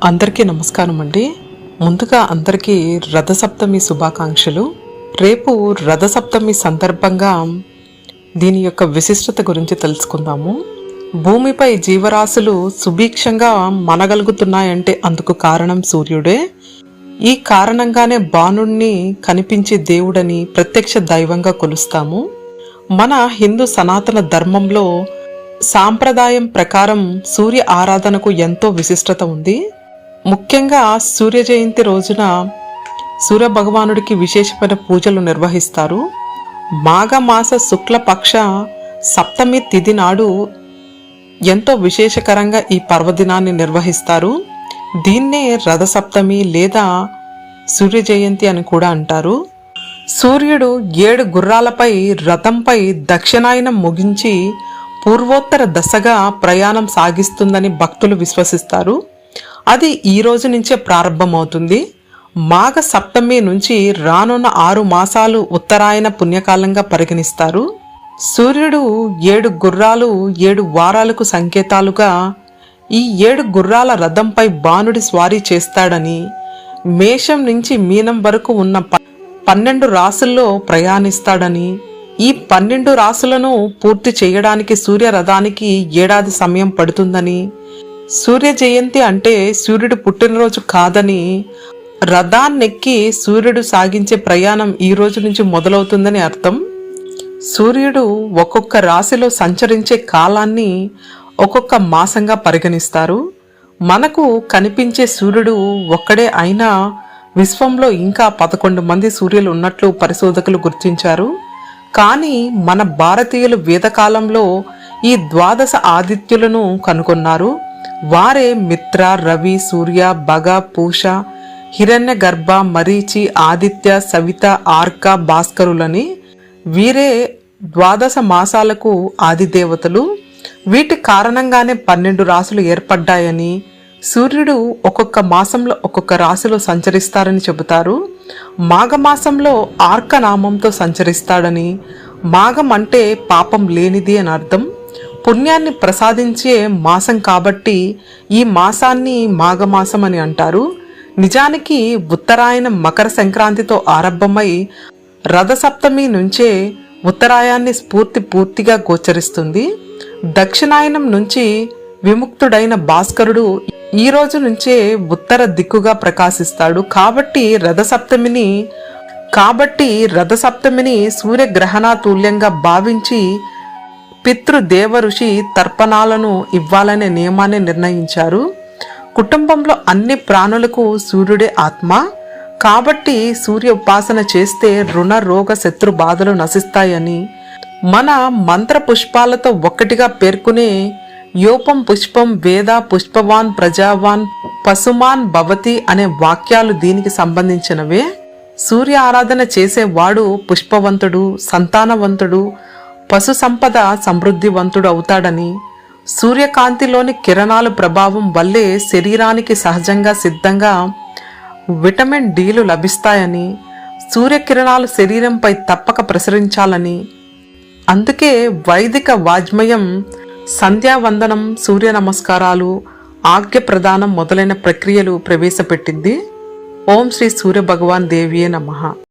అందరికీ నమస్కారం అండి. ముందుగా అందరికీ రథసప్తమి శుభాకాంక్షలు. రేపు రథసప్తమి సందర్భంగా దీని యొక్క విశిష్టత గురించి తెలుసుకుందాము. భూమిపై జీవరాశులు సుభిక్షంగా మనగలుగుతున్నాయంటే అందుకు కారణం సూర్యుడే. ఈ కారణంగానే బాణుణ్ణి కనిపించే దేవుడని ప్రత్యక్ష దైవంగా కొలుస్తాము. మన హిందూ సనాతన ధర్మంలో సాంప్రదాయం ప్రకారం సూర్య ఆరాధనకు ఎంతో విశిష్టత ఉంది. ముఖ్యంగా సూర్య జయంతి రోజున సూర్య భగవానుడికి విశేషమైన పూజలు నిర్వహిస్తారు. మాఘమాస శుక్లపక్ష సప్తమి తిథి నాడు ఎంతో విశేషకరంగా ఈ పర్వదినాన్ని నిర్వహిస్తారు. దీన్నే రథసప్తమి లేదా సూర్య జయంతి అని కూడా అంటారు. సూర్యుడు 7 గుర్రాలపై రథంపై దక్షిణాయనం ముగించి పూర్వోత్తర దశగా ప్రయాణం సాగిస్తుందని భక్తులు విశ్వసిస్తారు. అది ఈ రోజు నుంచే ప్రారంభమవుతుంది. మాఘ సప్తమి నుంచి రానున్న 6 మాసాలు ఉత్తరాయణ పుణ్యకాలంగా పరిగణిస్తారు. సూర్యుడు 7 గుర్రాలు 7 వారాలకు సంకేతాలుగా ఈ 7 గుర్రాల రథంపై బాణుడి స్వారీ చేస్తాడని, మేషం నుంచి మీనం వరకు ఉన్న 12 రాశుల్లో ప్రయాణిస్తాడని, ఈ 12 రాశులను పూర్తి చేయడానికి సూర్య రథానికి ఏడాది సమయం పడుతుందని, సూర్య జయంతి అంటే సూర్యుడు పుట్టినరోజు కాదని, రథాన్నెక్కి సూర్యుడు సాగించే ప్రయాణం ఈ రోజు నుంచి మొదలవుతుందని అర్థం. సూర్యుడు ఒక్కొక్క రాశిలో సంచరించే కాలాన్ని ఒక్కొక్క మాసంగా పరిగణిస్తారు. మనకు కనిపించే సూర్యుడు ఒక్కడే అయినా విశ్వంలో ఇంకా 11 మంది సూర్యులు ఉన్నట్లు పరిశోధకులు గుర్తించారు. కానీ మన భారతీయులు వేదకాలంలో ఈ 12 ఆదిత్యులను కనుగొన్నారు. వారే మిత్ర, రవి, సూర్య, భగ, పూష, హిరణ్య గర్భ, మరీచి, ఆదిత్య, సవిత, ఆర్క, భాస్కరులని. వీరే 12 మాసాలకు ఆదిదేవతలు. వీటి కారణంగానే 12 రాశులు ఏర్పడ్డాయని, సూర్యుడు ఒక్కొక్క మాసంలో ఒక్కొక్క రాశిలో సంచరిస్తారని చెబుతారు. మాఘమాసంలో ఆర్క నామంతో సంచరిస్తాడని, మాఘం అంటే పాపం లేనిది అని అర్థం. పుణ్యాన్ని ప్రసాదించే మాసం కాబట్టి ఈ మాసాన్ని మాఘమాసం అని అంటారు. నిజానికి ఉత్తరాయణం మకర సంక్రాంతితో ఆరంభమై రథసప్తమి నుంచే ఉత్తరాయాన్ని పూర్తిగా గోచరిస్తుంది. దక్షిణాయనం నుంచి విముక్తుడైన భాస్కరుడు ఈ రోజు నుంచే ఉత్తర దిక్కుగా ప్రకాశిస్తాడు. కాబట్టి రథసప్తమిని సూర్యగ్రహణ తుల్యంగా భావించి పితృదేవ ఋషి తర్పణాలను ఇవ్వాలనే నియమాన్ని నిర్ణయించారు. కుటుంబంలో అన్ని ప్రాణులకు సూర్యుడే ఆత్మ. కాబట్టి సూర్య ఉపాసన చేస్తే రుణ, రోగ, శత్రు బాధలు నశిస్తాయని మన మంత్ర పుష్పాలతో ఒక్కటిగా పేర్కొనే యోపం పుష్పం వేద పుష్పవాన్ ప్రజావాన్ పశుమాన్ భవతి అనే వాక్యాలు దీనికి సంబంధించినవే. సూర్య ఆరాధన చేసేవాడు పుష్పవంతుడు, సంతానవంతుడు, పశు సంపద సమృద్ధివంతుడు అవుతాడని, సూర్యకాంతిలోని కిరణాల ప్రభావం వల్లే శరీరానికి సహజంగా సిద్ధంగా విటమిన్ డీలు లభిస్తాయని, సూర్యకిరణాలు శరీరంపై తప్పక ప్రసరించాలని, అందుకే వైదిక వాజ్మయం సంధ్యావందనం, సూర్య నమస్కారాలు, ఆజ్ఞ ప్రదానం మొదలైన ప్రక్రియలు ప్రవేశపెట్టింది. ఓం శ్రీ సూర్య భగవాన్ దేవియే నమః.